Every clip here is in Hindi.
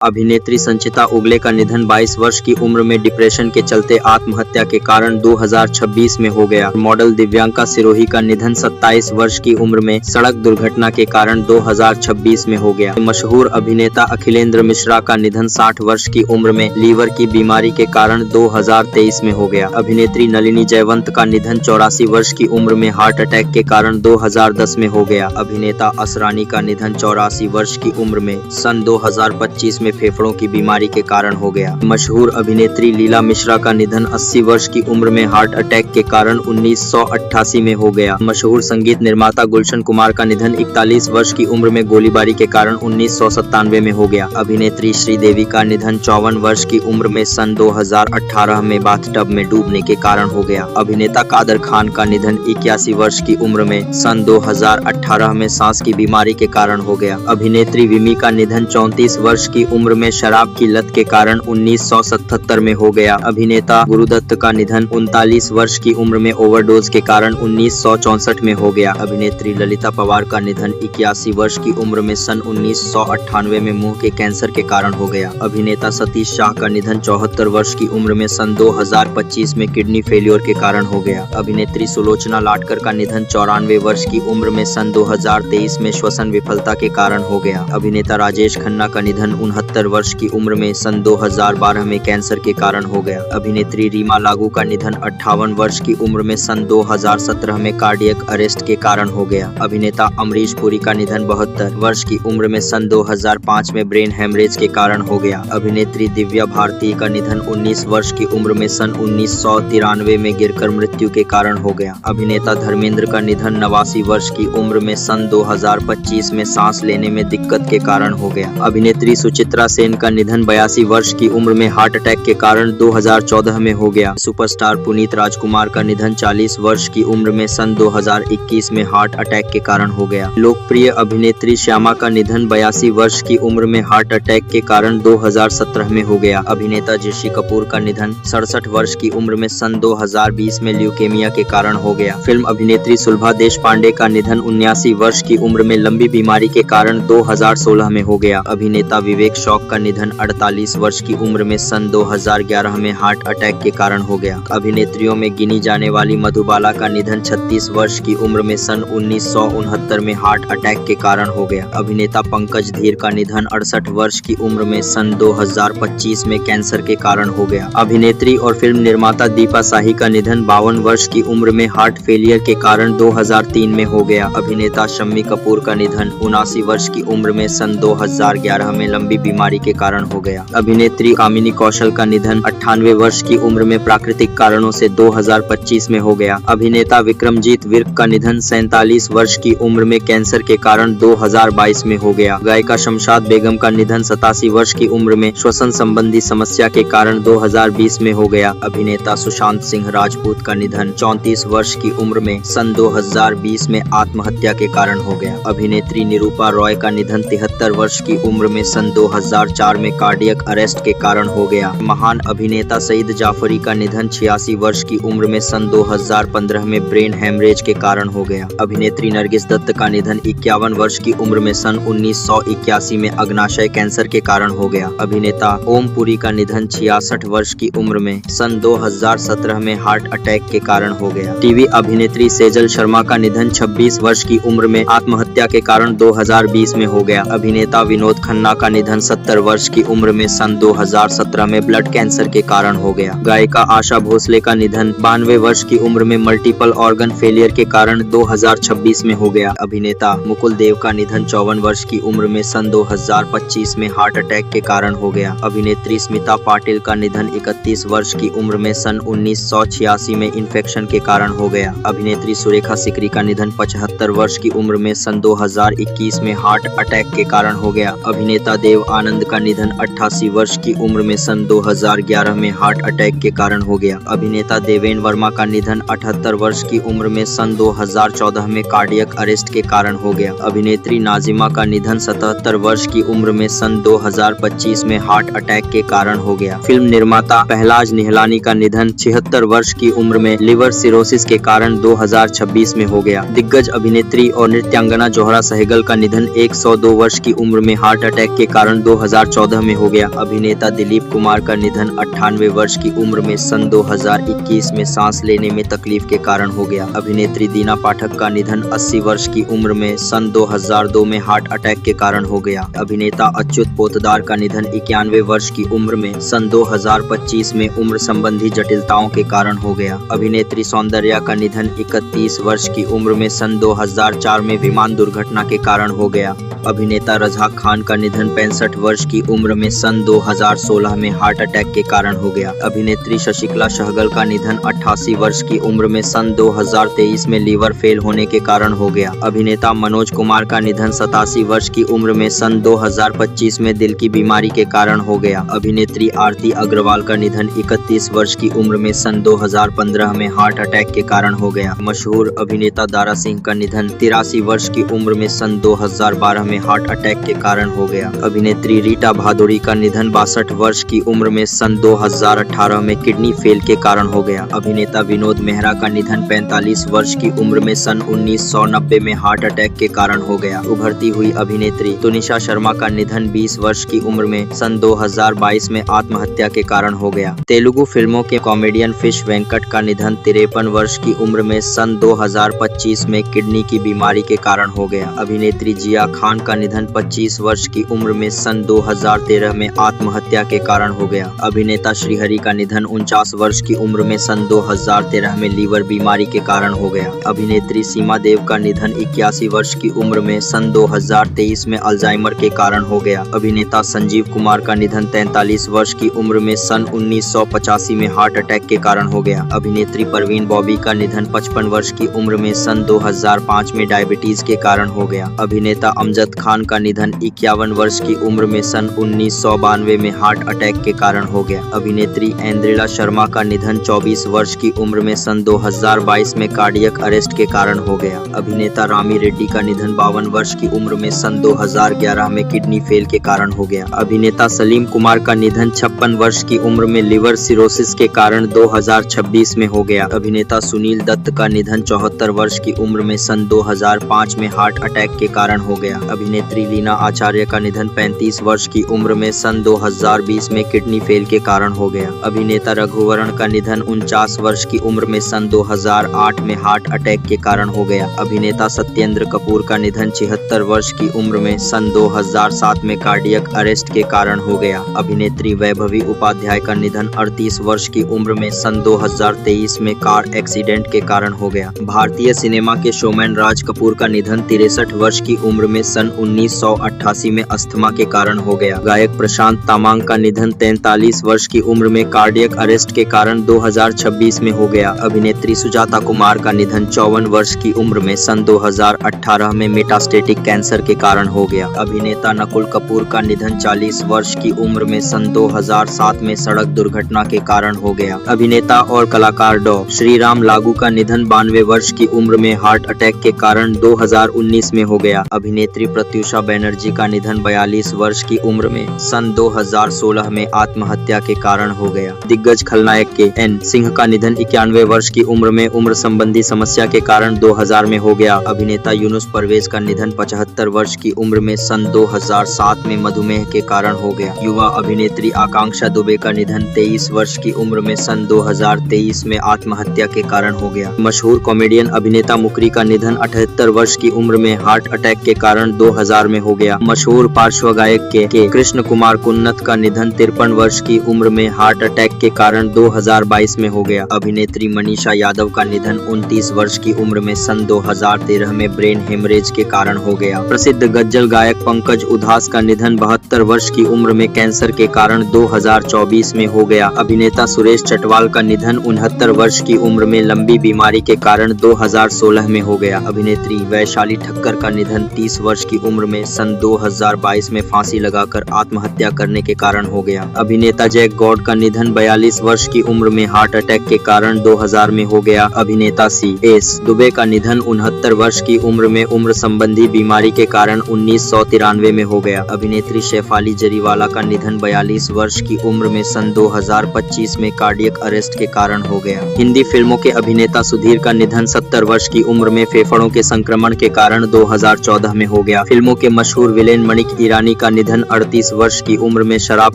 अभिनेत्री संचिता उगले का निधन 22 वर्ष की उम्र में डिप्रेशन के चलते आत्महत्या के कारण 2026 में हो गया। मॉडल दिव्यांका सिरोही का निधन 27 वर्ष की उम्र में सड़क दुर्घटना के कारण 2026 में हो गया। मशहूर अभिनेता अखिलेंद्र मिश्रा का निधन 60 वर्ष की उम्र में लीवर की बीमारी के कारण 2023 में हो गया। अभिनेत्री नलिनी जयवंत का निधन 84 वर्ष की उम्र में हार्ट अटैक के कारण 2010 में हो गया। अभिनेता असरानी का निधन 84 वर्ष की उम्र में सन 2025 में फेफड़ों की बीमारी के कारण हो गया। मशहूर अभिनेत्री लीला मिश्रा का निधन 80 वर्ष की उम्र में हार्ट अटैक के कारण 1988 में हो गया। मशहूर संगीत निर्माता गुलशन कुमार का निधन 41 वर्ष की उम्र में गोलीबारी के कारण 1997 में हो गया। अभिनेत्री श्रीदेवी का निधन 54 वर्ष की उम्र में सन 2018 में बाथटब में डूबने के कारण हो गया। अभिनेता कादर खान का निधन 81 वर्ष की उम्र में सन 2018 में सांस की बीमारी के कारण हो गया। अभिनेत्री विमी का निधन 34 वर्ष की उम्र में शराब की लत के कारण 1977 में हो गया। अभिनेता गुरुदत्त का निधन 39 वर्ष की उम्र में ओवरडोज के कारण 1964 में हो गया। अभिनेत्री ललिता पवार का निधन 81 वर्ष की उम्र में सन 1998 में मुंह के कैंसर के कारण हो गया। अभिनेता सतीश शाह का निधन 74 वर्ष की उम्र में सन 2025 में किडनी फेलियर के कारण हो गया। अभिनेत्री सुलोचना लाटकर का निधन 94 वर्ष की उम्र में सन 2023 में श्वसन विफलता के कारण हो गया। अभिनेता राजेश खन्ना का निधन 69 वर्ष की उम्र में सन 2012 में कैंसर के कारण हो गया। अभिनेत्री रीमा लागू का निधन 58 वर्ष की उम्र में सन 2017 में कार्डियक अरेस्ट के कारण हो गया। अभिनेता अमरीश पुरी का निधन 72 वर्ष की उम्र में सन 2005 में ब्रेन हेमरेज के कारण हो गया। अभिनेत्री दिव्या भारती का निधन 19 वर्ष की उम्र में सन 1993 में गिरकर मृत्यु के कारण हो गया। अभिनेता धर्मेंद्र का निधन 89 वर्ष की उम्र में सन 2025 में सांस लेने में दिक्कत के कारण हो गया। अभिनेत्री सुचित्रा सेन का निधन 82 वर्ष की उम्र में हार्ट अटैक के कारण 2014 में हो गया। सुपरस्टार पुनीत राजकुमार का निधन 40 वर्ष की उम्र में सन 2021 में हार्ट अटैक के कारण हो गया। लोकप्रिय अभिनेत्री श्यामा का निधन 82 वर्ष की उम्र में हार्ट अटैक के कारण 2017 में हो गया। अभिनेता ऋषि कपूर का निधन 67 वर्ष की उम्र में सन 2020 में ल्यूकेमिया के कारण हो गया। फिल्म अभिनेत्री सुलभा देशपांडे का निधन 79 वर्ष की उम्र में लंबी बीमारी के कारण 2016 में हो गया। अभिनेता विवेक शौक का निधन 48 वर्ष की उम्र में सन 2011 में हार्ट अटैक के कारण हो गया। अभिनेत्रियों में गिनी जाने वाली मधुबाला का निधन 36 वर्ष की उम्र में सन 1969 में हार्ट अटैक के कारण हो गया। अभिनेता पंकज धीर का निधन 68 वर्ष की उम्र में सन 2025 में कैंसर के कारण हो गया। अभिनेत्री और फिल्म निर्माता दीपा शाही का निधन 52 वर्ष की उम्र में हार्ट फेलियर के कारण 2003 में हो गया। अभिनेता शम्मी कपूर का निधन 79 वर्ष की उम्र में सन 2011 में लंबी बीमारी के कारण हो गया। अभिनेत्री कामिनी कौशल का निधन 98 वर्ष की उम्र में प्राकृतिक कारणों से 2025 में हो गया। अभिनेता विक्रमजीत विर्क का निधन 47 वर्ष की उम्र में कैंसर के कारण 2022 में हो गया। गायिका शमशाद बेगम का निधन 87 वर्ष की उम्र में श्वसन संबंधी समस्या के कारण 2020 में हो गया। अभिनेता सुशांत सिंह राजपूत का निधन 34 वर्ष की उम्र में सन 2020 में आत्महत्या के कारण हो गया। अभिनेत्री निरूपा रॉय का निधन 73 वर्ष की उम्र में सन 2004 में कार्डियक अरेस्ट के कारण हो गया। महान अभिनेता सईद जाफरी का निधन 86 वर्ष की उम्र में सन 2015 में ब्रेन हेमरेज के कारण हो गया। अभिनेत्री नरगिस दत्त का निधन 51 वर्ष की उम्र में सन 1981 में अग्नाशय कैंसर के कारण हो गया। अभिनेता ओम पुरी का निधन 66 वर्ष की उम्र में सन 2017 में हार्ट अटैक के कारण हो गया। टीवी अभिनेत्री सेजल शर्मा का निधन 26 वर्ष की उम्र में आत्महत्या के कारण 2020 में हो गया। अभिनेता विनोद खन्ना का निधन 70 वर्ष की उम्र में सन 2017 में ब्लड कैंसर के कारण हो गया। गायिका आशा भोसले का निधन 92 वर्ष की उम्र में मल्टीपल ऑर्गन फेलियर के कारण 2026 में हो गया। अभिनेता मुकुल देव का निधन 54 वर्ष की उम्र में सन 2025 में हार्ट अटैक के कारण हो गया। अभिनेत्री स्मिता पाटिल का निधन 31 वर्ष की उम्र में सन 1986 में इन्फेक्शन के कारण हो गया। अभिनेत्री सुरेखा सिकरी का निधन 75 वर्ष की उम्र में सन 2021 में हार्ट अटैक के कारण हो गया। अभिनेता देव आनंद का निधन 88 वर्ष की उम्र में सन 2011 में हार्ट अटैक के कारण हो गया। अभिनेता देवेंद्र वर्मा का निधन 78 वर्ष की उम्र में सन 2014 में कार्डियक अरेस्ट के कारण हो गया। अभिनेत्री नाजिमा का निधन 77 वर्ष की उम्र में सन 2025 में हार्ट अटैक के कारण हो गया। फिल्म निर्माता पहलाज निहलानी का निधन 76 वर्ष की उम्र में लिवर सिरोसिस के कारण 2026 में हो गया। दिग्गज अभिनेत्री और नृत्यांगना जोहरा सहगल का निधन 102 वर्ष की उम्र में हार्ट अटैक के कारण 2014 में हो गया। अभिनेता दिलीप कुमार का निधन 98 वर्ष की उम्र में सन 2021 में सांस लेने में तकलीफ के कारण हो गया। अभिनेत्री दीना पाठक का निधन 80 वर्ष की उम्र में सन 2002 में हार्ट अटैक के कारण हो गया। अभिनेता अच्युत पोतदार का निधन 91 वर्ष की उम्र में सन 2025 में उम्र संबंधी जटिलताओं के कारण हो गया। अभिनेत्री सौंदर्या का निधन 31 वर्ष की उम्र में सन 2004 में विमान दुर्घटना के कारण हो गया। अभिनेता रज़ाक खान का निधन 65 वर्ष की उम्र में सन 2016 में हार्ट अटैक के कारण हो गया। अभिनेत्री शशिकला सहगल का निधन 88 वर्ष की उम्र में सन 2023 में लीवर फेल होने के कारण हो गया। अभिनेता मनोज कुमार का निधन 87 वर्ष की उम्र में सन 2025 में दिल की बीमारी के कारण हो गया। अभिनेत्री आरती अग्रवाल का निधन 31 वर्ष की उम्र में सन 2015 में हार्ट अटैक के कारण हो गया। मशहूर अभिनेता दारा सिंह का निधन 83 वर्ष की उम्र में सन 2012 में हार्ट अटैक के कारण हो गया। अभिनेत्री रीटा भादुड़ी का निधन 62 वर्ष की उम्र में सन 2018 में किडनी फेल के कारण हो गया। अभिनेता विनोद मेहरा का निधन 45 वर्ष की उम्र में सन 1990 में हार्ट अटैक के कारण हो गया। उभरती हुई अभिनेत्री तुनिशा शर्मा का निधन 20 वर्ष की उम्र में सन 2022 में आत्महत्या के कारण हो गया। तेलुगु फिल्मों के कॉमेडियन फिश वेंकट का निधन 53 वर्ष की उम्र में सन 2025 में किडनी की बीमारी के कारण हो गया। अभिनेत्री जिया खान का निधन 25 वर्ष की उम्र में सन 2013 में आत्महत्या के कारण हो गया। अभिनेता श्रीहरि का निधन 49 वर्ष की उम्र में सन 2013 में लीवर बीमारी के कारण हो गया। अभिनेत्री सीमा देव का निधन 81 वर्ष की उम्र में सन 2023 में अल्जाइमर के कारण हो गया। अभिनेता संजीव कुमार का निधन 43 वर्ष की उम्र में सन 1985 में हार्ट अटैक के कारण हो गया। अभिनेत्री परवीन बॉबी का निधन 55 वर्ष की उम्र में सन 2005 में डायबिटीज के कारण हो गया। अभिनेता अमजद खान का निधन 51 वर्ष की उम्र में सन 1992 में हार्ट अटैक के कारण हो गया। अभिनेत्री ऐन्द्रिला शर्मा का निधन 24 वर्ष की उम्र में सन 2022 में कार्डियक अरेस्ट के कारण हो गया। अभिनेता रामी रेड्डी का निधन 52 वर्ष की उम्र में सन 2011 में किडनी फेल के कारण हो गया। अभिनेता सलीम कुमार का निधन 56 वर्ष की उम्र में लिवर सिरोसिस के कारण 2026 में हो गया। अभिनेता सुनील दत्त का निधन 74 वर्ष की उम्र में सन 2005 में हार्ट अटैक के कारण हो गया। अभिनेत्री लीना आचार्य का निधन 35 वर्ष की उम्र में सन 2020 में किडनी फेल के कारण हो गया। अभिनेता रघुवरण का निधन 49 वर्ष की उम्र में सन 2008 में हार्ट अटैक के कारण हो गया। अभिनेता सत्येंद्र कपूर का निधन 76 वर्ष की उम्र में सन 2007 में कार्डियक अरेस्ट के कारण हो गया। अभिनेत्री वैभवी उपाध्याय का निधन 38 वर्ष की उम्र में सन 2023 में कार एक्सीडेंट के कारण हो गया। भारतीय सिनेमा के शोमैन राज कपूर का निधन 63 वर्ष की उम्र में सन 1988 में अस्थमा के कारण हो गया। गायक प्रशांत तामांग का निधन 43 वर्ष की उम्र में कार्डियक अरेस्ट के कारण 2026 में हो गया। अभिनेत्री सुजाता कुमार का निधन 54 वर्ष की उम्र में सन 2018 में मेटास्टेटिक कैंसर के कारण हो गया। अभिनेता नकुल कपूर का निधन 40 वर्ष की उम्र में सन 2007 में सड़क दुर्घटना के कारण हो गया। अभिनेता और कलाकार डॉ. श्रीराम लागू का निधन 92 वर्ष की उम्र में हार्ट अटैक के कारण 2019 में हो गया। अभिनेत्री प्रत्युषा बनर्जी का निधन 42 वर्ष की उम्र में सन 2016 में आत्महत्या के कारण हो गया। दिग्गज खलनायक के एन सिंह का निधन 91 वर्ष की उम्र में उम्र संबंधी समस्या के कारण 2000 में हो गया। अभिनेता यूनुस परवेज का निधन 75 वर्ष की उम्र में सन 2007 में मधुमेह के कारण हो गया। युवा अभिनेत्री आकांक्षा दुबे का निधन 23 वर्ष की उम्र में सन 2023 में आत्महत्या के कारण हो गया। मशहूर कॉमेडियन अभिनेता मुकरी का निधन 78 वर्ष की उम्र में हार्ट अटैक के कारण 2000 में हो गया। मशहूर पार्श्व गायक के कृष्ण कुमार कुन्नत का निधन 53 वर्ष की उम्र में हार्ट अटैक के कारण 2022 में हो गया। अभिनेत्री मनीषा यादव का निधन 29 वर्ष की उम्र में सन 2013 में ब्रेन हेमरेज के कारण हो गया। प्रसिद्ध गजल गायक पंकज उधास का निधन 72 वर्ष की उम्र में कैंसर के कारण 2024 में हो गया। अभिनेता सुरेश चटवाल का निधन 69 वर्ष की उम्र में लंबी बीमारी के कारण 2016 में हो गया। अभिनेत्री वैशाली ठक्कर का निधन 30 वर्ष की उम्र में सन 2022 में फांसी लगाकर आत्महत्या करने के कारण हो गया। अभिनेता जैक गॉड का निधन 42 वर्ष की उम्र में हार्ट अटैक के कारण 2000 में हो गया। अभिनेता C.S. दुबे का निधन 69 वर्ष की उम्र में उम्र संबंधी बीमारी के कारण 1993 में हो गया। अभिनेत्री शेफाली जरीवाला का निधन 42 वर्ष की उम्र में सन 2025 में कार्डियक अरेस्ट के कारण हो गया। हिंदी फिल्मों के अभिनेता सुधीर का निधन 70 वर्ष की उम्र में फेफड़ों के संक्रमण के कारण 2014 में हो गया। फिल्मों के मशहूर विलेन मणिक ईरानी का निधन 38 वर्ष की उम्र में शराब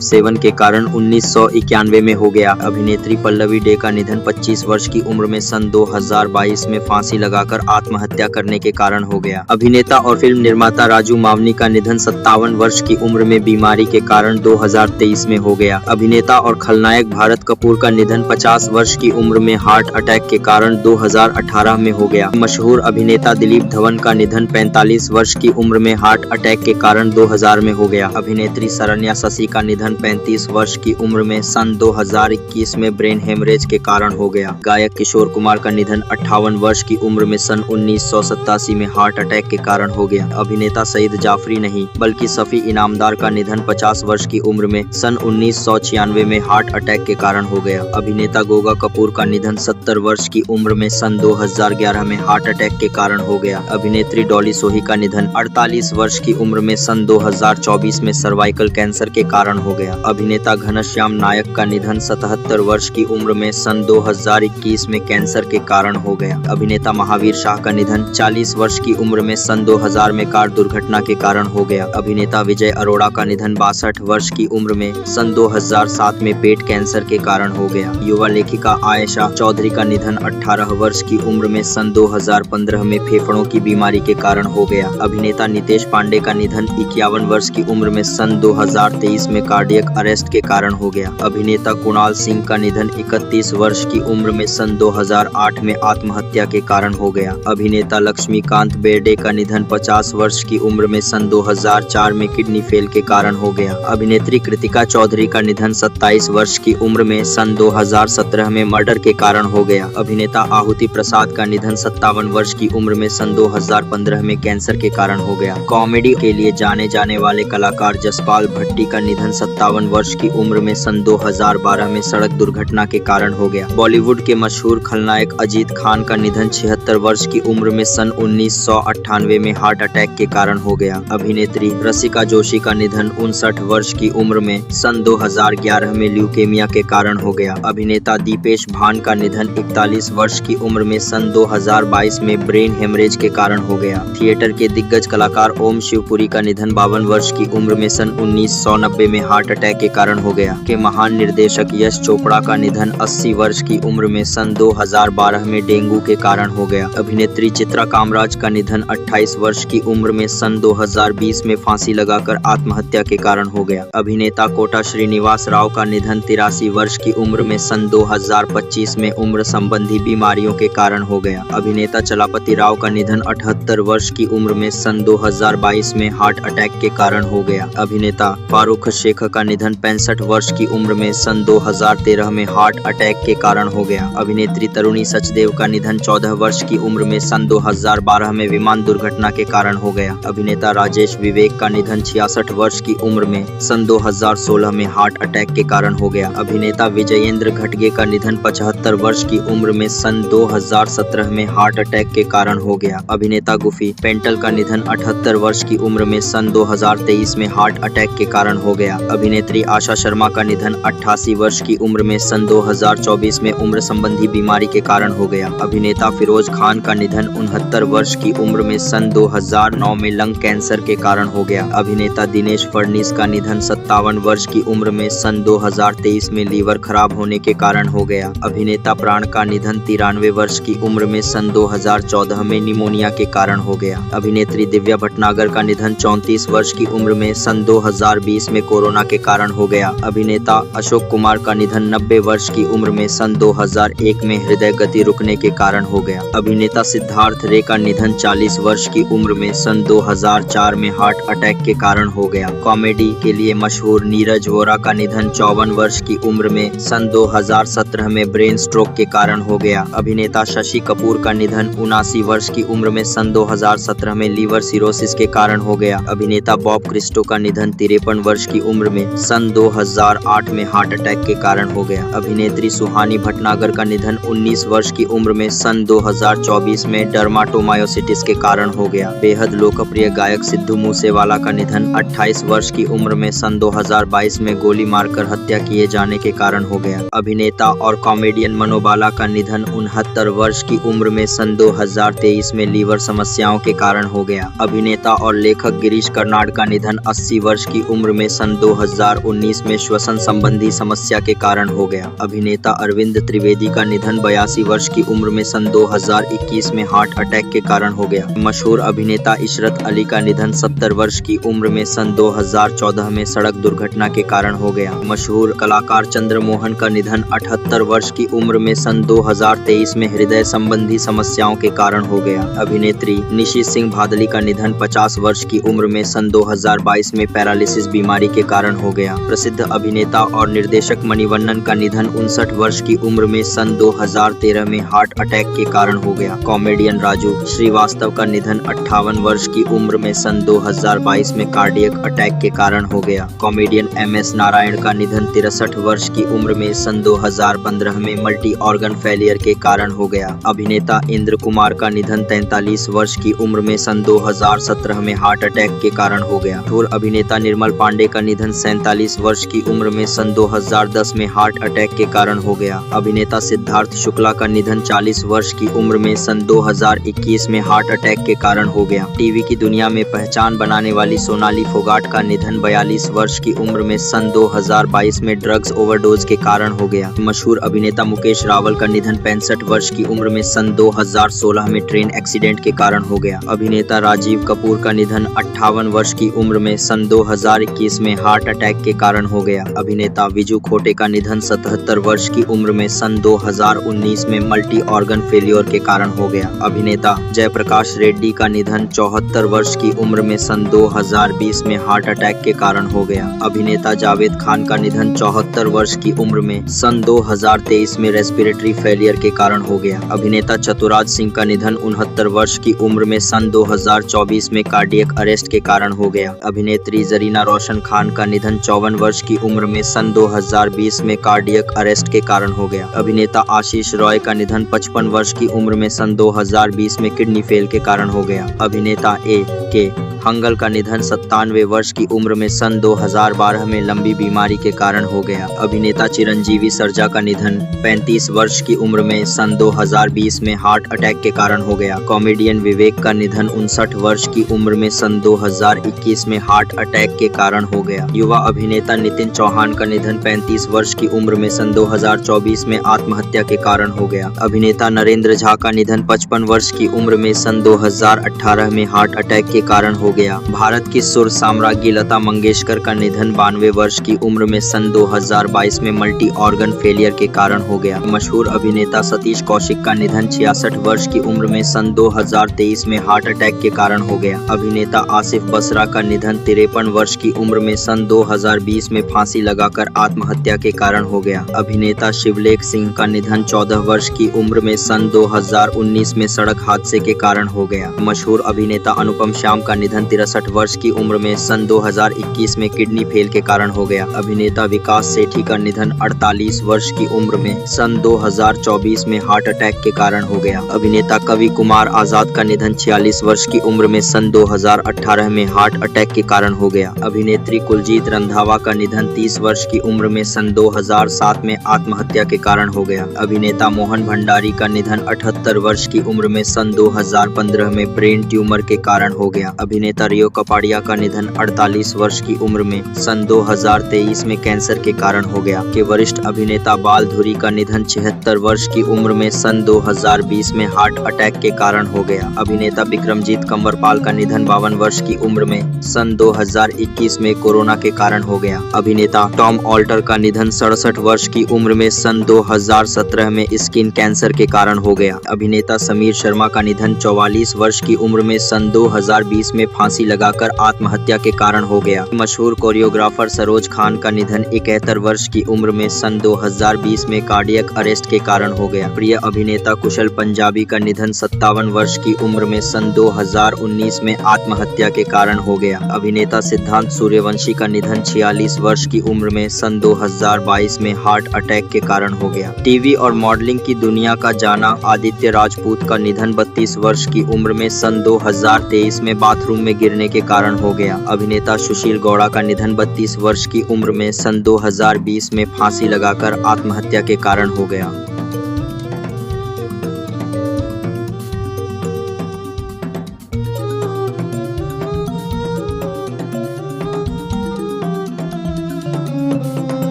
सेवन के कारण 1991 में हो गया। अभिनेत्री पल्लवी डे का निधन 25 वर्ष की उम्र में सन 2022 में फांसी लगाकर आत्महत्या करने के कारण हो गया। अभिनेता और फिल्म निर्माता राजू मावनी का निधन 57 वर्ष की उम्र में बीमारी के कारण 2023 में हो गया। अभिनेता और खलनायक भारत कपूर का निधन 50 वर्ष की उम्र में हार्ट अटैक के कारण 2018 में हो गया। मशहूर अभिनेता दिलीप धवन का निधन 45 वर्ष की उम्र में हार्ट अटैक के कारण 2000 में हो गया। अभिनेत्री शरण्या शशि का निधन 35 वर्ष की उम्र में सन 2021 में ब्रेन हेमरेज के कारण हो गया। गायक किशोर कुमार का निधन 58 वर्ष की उम्र में सन 1987 में हार्ट अटैक के कारण हो गया। अभिनेता सईद जाफरी नहीं बल्कि सफी इनामदार का निधन 50 वर्ष की उम्र में सन 1996 में हार्ट अटैक के कारण हो गया। अभिनेता गोगा कपूर का निधन 70 वर्ष की उम्र में सन 2011 में हार्ट अटैक के कारण हो गया। अभिनेत्री डॉली सोही का निधन 48 वर्ष की उम्र में सन 2024 में सर्वाइकल कैंसर के कारण हो गया। अभिनेता घनश्याम नायक का निधन 77 वर्ष की उम्र में सन 2021 में कैंसर के कारण हो गया। अभिनेता महावीर शाह का निधन 40 वर्ष की उम्र में सन 2000 में कार दुर्घटना के कारण हो गया। अभिनेता विजय अरोड़ा का निधन 62 वर्ष की उम्र में सन 2007 में पेट कैंसर के कारण हो गया। युवा लेखिका आयशा चौधरी का निधन 18 वर्ष की उम्र में सन 2015 में फेफड़ों की बीमारी के कारण हो गया। अभिनेता नितेश पांडे का निधन 51 वर्ष की उम्र में सन 2023 में कार्डियक अरेस्ट के कारण हो गया। अभिनेता कुणाल सिंह का निधन 31 वर्ष की उम्र में सन 2008 में आत्महत्या के कारण हो गया। अभिनेता लक्ष्मीकांत बेर्डे का निधन 50 वर्ष की उम्र में सन 2004 में किडनी फेल के कारण हो गया। अभिनेत्री कृतिका चौधरी का निधन 27 वर्ष की उम्र में सन 2017 में मर्डर के कारण हो गया। अभिनेता आहुति प्रसाद का निधन 57 वर्ष की उम्र में सन 2015 में कैंसर के कारण हो गया। कॉमेडी के लिए जाने जाने वाले कलाकार जसपाल भट्टी का निधन 57 वर्ष की उम्र में सन 2012 में सड़क दुर्घटना के कारण हो गया। बॉलीवुड के मशहूर खलनायक अजीत खान का निधन 76 वर्ष की उम्र में सन 1998 में हार्ट अटैक के कारण हो गया। अभिनेत्री रसिका जोशी का निधन 59 वर्ष की उम्र में सन 2011 में ल्यूकेमिया के कारण हो गया। अभिनेता दीपेश भान का निधन 41 वर्ष की उम्र में सन 2022 में ब्रेन हेमरेज के कारण हो गया। थिएटर के दिग्गज कलाकार ओम शिवपुरी का निधन 52 वर्ष की उम्र में सन 1990 में हार्ट अटैक के कारण हो गया। के महान निर्देशक यश चोपड़ा का निधन 80 वर्ष की उम्र में सन 2012 में डेंगू के कारण हो गया। अभिनेत्री चित्रा कामराज का निधन 28 वर्ष की उम्र में सन 2020 में फांसी लगाकर आत्महत्या के कारण हो गया। अभिनेता कोटा श्रीनिवास राव का निधन 83 वर्ष की उम्र में सन 2025 में उम्र संबंधी बीमारियों के कारण हो गया। अभिनेता चलापति राव का निधन 78 वर्ष की उम्र में सन 2022 में हार्ट अटैक के कारण हो गया। अभिनेता फारूक शेख का निधन 65 वर्ष की उम्र में सन 2013 में हार्ट अटैक के कारण हो गया। अभिनेत्री तरुणी सचदेव का निधन 14 वर्ष की उम्र में सन 2012 में विमान दुर्घटना के कारण हो गया। अभिनेता राजेश विवेक का निधन 66 वर्ष की उम्र में सन 2016 में हार्ट अटैक के कारण हो गया। अभिनेता विजयेंद्र घटगे का निधन 75 वर्ष की उम्र में सन 2017 में हार्ट अटैक के कारण हो गया। अभिनेता गुफी पेंटल का निधन 78 वर्ष की उम्र में सन 2023 में हार्ट अटैक के कारण हो गया। अभिनेत्री आशा शर्मा का निधन 88 वर्ष की उम्र में सन 2024 में उम्र संबंधी बीमारी के कारण हो गया। अभिनेता फिरोज खान का निधन 69 वर्ष की उम्र में सन 2009 में लंग कैंसर के कारण हो गया। अभिनेता दिनेश फडणीस का निधन 57 वर्ष की उम्र में सन 2023 में लीवर खराब होने के कारण हो गया। अभिनेता प्राण का निधन 93 वर्ष की उम्र में सन 2014 में निमोनिया के कारण हो गया। अभिनेत्री दिव्या भटनागर का निधन 34 वर्ष की उम्र में सन 2020 में कोरोना के कारण हो गया। अभिनेता अशोक कुमार का निधन 90 वर्ष की उम्र में सन 2001 में हृदय गति रुकने के कारण हो गया। अभिनेता सिद्धार्थ रे का निधन 40 वर्ष की उम्र में सन 2004 में हार्ट अटैक के कारण हो गया। कॉमेडी के लिए मशहूर नीरज वोरा का निधन 54 वर्ष की उम्र में सन 2017 में ब्रेन स्ट्रोक के कारण हो गया। अभिनेता शशि कपूर का निधन 79 वर्ष की उम्र में सन 2017 में लीवर सिरोसिस के कारण हो गया। अभिनेता बॉब क्रिस्टो का निधन 53 वर्ष की उम्र में सन 2008 में हार्ट अटैक के कारण हो गया। अभिनेत्री सुहानी भटनागर का निधन 19 वर्ष की उम्र में सन 2024 में डर्माटोमायोसिटिस के कारण हो गया। बेहद लोकप्रिय गायक सिद्धू मूसेवाला का निधन 28 वर्ष की उम्र में सन 2022 में गोली मारकर हत्या किए जाने के कारण हो गया। अभिनेता और कॉमेडियन मनोबाला का निधन 69 वर्ष की उम्र में सन 2023 में लीवर समस्याओं के कारण हो गया। अभिनेता और लेखक गिरीश कर्नाड का निधन निधन 80 वर्ष की उम्र में सन 2019 में श्वसन संबंधी समस्या के कारण हो गया। अभिनेता अरविंद त्रिवेदी का निधन 82 वर्ष की उम्र में सन 2021 में हार्ट अटैक के कारण हो गया। मशहूर अभिनेता इशरत अली का निधन 70 वर्ष की उम्र में सन 2014 में सड़क दुर्घटना के कारण हो गया। मशहूर कलाकार चंद्रमोहन का निधन 78 वर्ष की उम्र में सन 2023 में हृदय संबंधी समस्याओं के कारण हो गया। अभिनेत्री निशी सिंह भादली का निधन 50 वर्ष की उम्र में सन 2022 में पैरालिसिस बीमारी के कारण हो गया। प्रसिद्ध अभिनेता और निर्देशक मणिवन्नन का निधन 59 वर्ष की उम्र में सन 2013 में हार्ट अटैक के कारण हो गया। कॉमेडियन राजू श्रीवास्तव का निधन 58 वर्ष की उम्र में सन 2022 में कार्डियक अटैक के कारण हो गया। कॉमेडियन MS नारायण का निधन 63 वर्ष की उम्र में सन 2015 में मल्टी ऑर्गन फेलियर के कारण हो गया। अभिनेता इंद्र कुमार का निधन 43 वर्ष की उम्र में सन 2017 में हार्ट अटैक के कारण हो गया। मशहूर अभिनेता निर्मल पांडे का निधन 47 वर्ष की उम्र में सन 2010 में हार्ट अटैक के कारण हो गया। अभिनेता सिद्धार्थ शुक्ला का निधन 40 वर्ष की उम्र में सन 2021 में हार्ट अटैक के कारण हो गया। टीवी की दुनिया में पहचान बनाने वाली सोनाली फोगाट का निधन 42 वर्ष की उम्र में सन 2022 में ड्रग्स ओवरडोज के कारण हो गया। मशहूर अभिनेता मुकेश रावल का निधन 65 वर्ष की उम्र में सन 2016 में ट्रेन एक्सीडेंट के कारण हो गया। अभिनेता राजीव कपूर का निधन 58 वर्ष की उम्र में सन 2021 में हार्ट अटैक के कारण हो गया। अभिनेता विजू खोटे का निधन 77 वर्ष की उम्र में सन 2019 में मल्टी ऑर्गन फेलियर के कारण हो गया। अभिनेता जयप्रकाश रेड्डी का निधन 74 वर्ष की उम्र में सन 2020 में हार्ट अटैक के कारण हो गया। अभिनेता जावेद खान का निधन 74 वर्ष की उम्र में सन 2023 में रेस्पिरेटरी फेलियर के कारण हो गया। अभिनेता चतुराज सिंह का निधन 69 वर्ष की उम्र में सन 2024 में कार्डियक अरेस्ट के कारण हो गया। अभिनेत्री जरीना रोशन खान का निधन 54 वर्ष की उम्र में सन 2020 में कार्डियक अरेस्ट के कारण हो गया। अभिनेता आशीष रॉय का निधन 55 वर्ष की उम्र में सन 2020 में किडनी फेल के कारण हो गया। अभिनेता A.K. हंगल का निधन 97 वर्ष की उम्र में सन 2012 में लंबी बीमारी के कारण हो गया। अभिनेता चिरंजीवी सर्जा का निधन 35 वर्ष की उम्र में सन 2020 में हार्ट अटैक के कारण हो गया। कॉमेडियन विवेक का निधन 59 वर्ष की उम्र में सन 2021 में हार्ट अटैक के कारण हो गया। युवा अभिनेता नितिन चौहान का निधन 35 वर्ष की उम्र में सन 2024 में आत्महत्या के कारण हो गया। अभिनेता नरेंद्र झा का निधन 55 वर्ष की उम्र में सन 2018 में हार्ट अटैक के कारण हो गया। भारत की सुर साम्राज्ञी लता मंगेशकर का निधन 92 वर्ष की उम्र में सन 2022 में मल्टी ऑर्गन फेलियर के कारण हो गया। मशहूर अभिनेता सतीश कौशिक का निधन 66 वर्ष की उम्र में सन 2023 में हार्ट अटैक के कारण हो गया। अभिनेता आसिफ बसरा का निधन 53 वर्ष की उम्र में सन 2020 में फांसी लगाकर आत्महत्या के कारण हो गया। अभिनेता शिवलेख सिंह का निधन 14 वर्ष की उम्र में सन 2019 में सड़क हादसे के कारण हो गया। मशहूर अभिनेता अनुपम श्याम का निधन 63 वर्ष की उम्र में सन 2021 में किडनी फेल के कारण हो गया। अभिनेता विकास सेठी का निधन 48 वर्ष की उम्र में सन 2024 में हार्ट अटैक के कारण हो गया। अभिनेता कवि कुमार आजाद का निधन 46 वर्ष की उम्र में सन 2018 में हार्ट अटैक के कारण हो गया। अभिनेत्री कुलजीत रंधावा का निधन 30 वर्ष की उम्र में सन 2007 में आत्महत्या के कारण हो गया। अभिनेता मोहन भंडारी का निधन 78 वर्ष की उम्र में सन 2015 में ब्रेन ट्यूमर के कारण हो गया। अभिनेता रियो कपाड़िया का निधन 48 वर्ष की उम्र में सन 2023 में कैंसर के कारण हो गया। के वरिष्ठ अभिनेता बाल धुरी का निधन 76 वर्ष की उम्र में सन 2020 में हार्ट अटैक के कारण हो गया। अभिनेता विक्रमजीत कंवरपाल का निधन 52 वर्ष की उम्र में सन 2021 में कोरोना के कारण हो गया। अभिनेता टॉम ऑल्टर का निधन 67 वर्ष की उम्र में सन 2017 में स्किन कैंसर के कारण हो गया। अभिनेता समीर शर्मा का निधन 44 वर्ष की उम्र में सन 2020 में फांसी लगाकर आत्महत्या के कारण हो गया। मशहूर कोरियोग्राफर सरोज खान का निधन 71 वर्ष की उम्र में सन 2020 में कार्डियक अरेस्ट के कारण हो गया। प्रिय अभिनेता कुशल पंजाबी का निधन 57 वर्ष की उम्र में सन 2019 में आत्महत्या के कारण हो गया। अभिनेता सिद्धांत सूर्यवंशी का निधन 46 वर्ष की उम्र में सन 2022 में हार्ट अटैक के कारण हो गया। टीवी और मॉडलिंग की दुनिया का जाना आदित्य राजपूत का निधन 32 वर्ष की उम्र में सन 2023 में बाथरूम में गिरने के कारण हो गया। अभिनेता सुशील गौड़ा का निधन 32 वर्ष की उम्र में सन 2020 में फांसी लगाकर आत्महत्या के कारण हो गया।